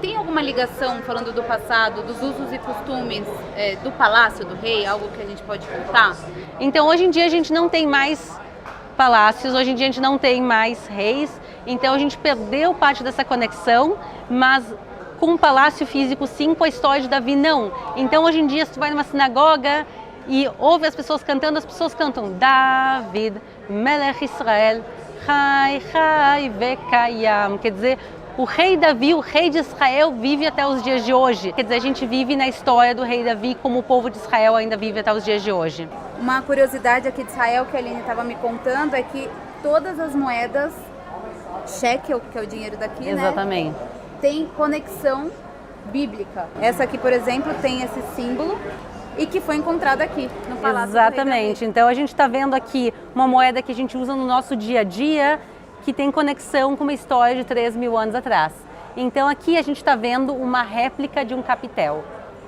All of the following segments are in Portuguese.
tem alguma ligação, falando do passado, dos usos e costumes do Palácio do Rei? Algo que a gente pode contar? Então, hoje em dia a gente não tem mais palácios, hoje em dia a gente não tem mais reis, então a gente perdeu parte dessa conexão, mas com o palácio físico sim, com a história de Davi não. Então hoje em dia, se tu vai numa sinagoga e ouve as pessoas cantam David, Melech Israel, Chai, Chai, Vekayam, quer dizer, o rei Davi, o rei de Israel, vive até os dias de hoje. Quer dizer, a gente vive na história do rei Davi como o povo de Israel ainda vive até os dias de hoje. Uma curiosidade aqui de Israel que a Aline estava me contando é que todas as moedas, shekel, que é o dinheiro daqui, Exatamente. né, tem conexão bíblica. Essa aqui, por exemplo, tem esse símbolo e que foi encontrada aqui no Palácio do Rei Exatamente. Então a gente está vendo aqui uma moeda que a gente usa no nosso dia a dia, que tem conexão com uma história de 3.000 anos atrás. Então aqui a gente está vendo uma réplica de um capitel.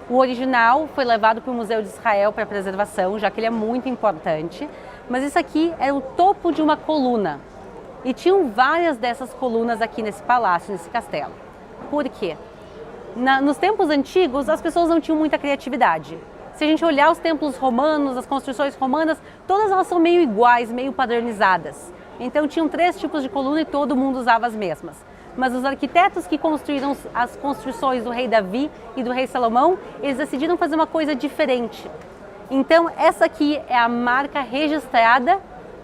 O original foi levado para o Museu de Israel para preservação, já que ele é muito importante. Mas isso aqui é o topo de uma coluna. E tinham várias dessas colunas aqui nesse palácio, nesse castelo. Por quê? Nos tempos antigos, as pessoas não tinham muita criatividade. Se a gente olhar os templos romanos, as construções romanas, todas elas são meio iguais, meio padronizadas. Então tinham 3 tipos de coluna e todo mundo usava as mesmas. Mas os arquitetos que construíram as construções do rei Davi e do rei Salomão, eles decidiram fazer uma coisa diferente. Então essa aqui é a marca registrada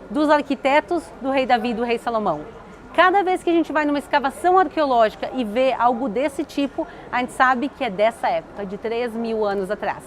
dos arquitetos do rei Davi e do rei Salomão. Cada vez que a gente vai numa escavação arqueológica e vê algo desse tipo, a gente sabe que é dessa época, de 3.000 anos atrás.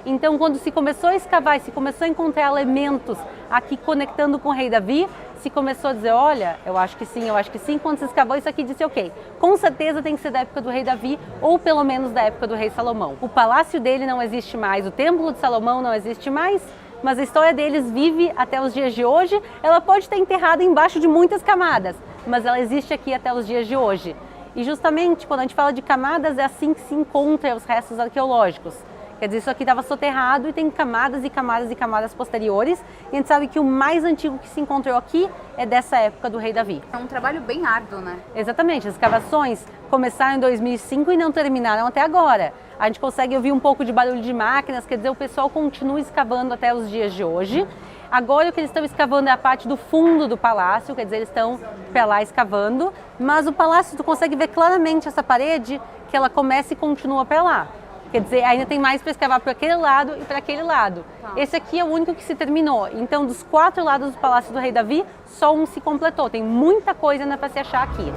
Então, quando se começou a escavar e se começou a encontrar elementos aqui conectando com o rei Davi, se começou a dizer, olha, eu acho que sim, eu acho que sim. Quando se escavou isso aqui, disse, ok, com certeza tem que ser da época do rei Davi ou pelo menos da época do rei Salomão. O palácio dele não existe mais, o templo de Salomão não existe mais, mas a história deles vive até os dias de hoje. Ela pode estar enterrada embaixo de muitas camadas, mas ela existe aqui até os dias de hoje. E justamente quando a gente fala de camadas, é assim que se encontra os restos arqueológicos. Quer dizer, isso aqui estava soterrado e tem camadas e camadas e camadas posteriores. E a gente sabe que o mais antigo que se encontrou aqui é dessa época do rei Davi. É um trabalho bem árduo, né? Exatamente, as escavações começaram em 2005 e não terminaram até agora. A gente consegue ouvir um pouco de barulho de máquinas, quer dizer, o pessoal continua escavando até os dias de hoje. Agora o que eles estão escavando é a parte do fundo do palácio, quer dizer, eles estão para lá escavando. Mas o palácio, tu consegue ver claramente essa parede, que ela começa e continua para lá. Quer dizer, ainda tem mais para escavar para aquele lado e para aquele lado. Esse aqui é o único que se terminou. Então, dos 4 lados do Palácio do Rei Davi, só um se completou. Tem muita coisa ainda para se achar aqui.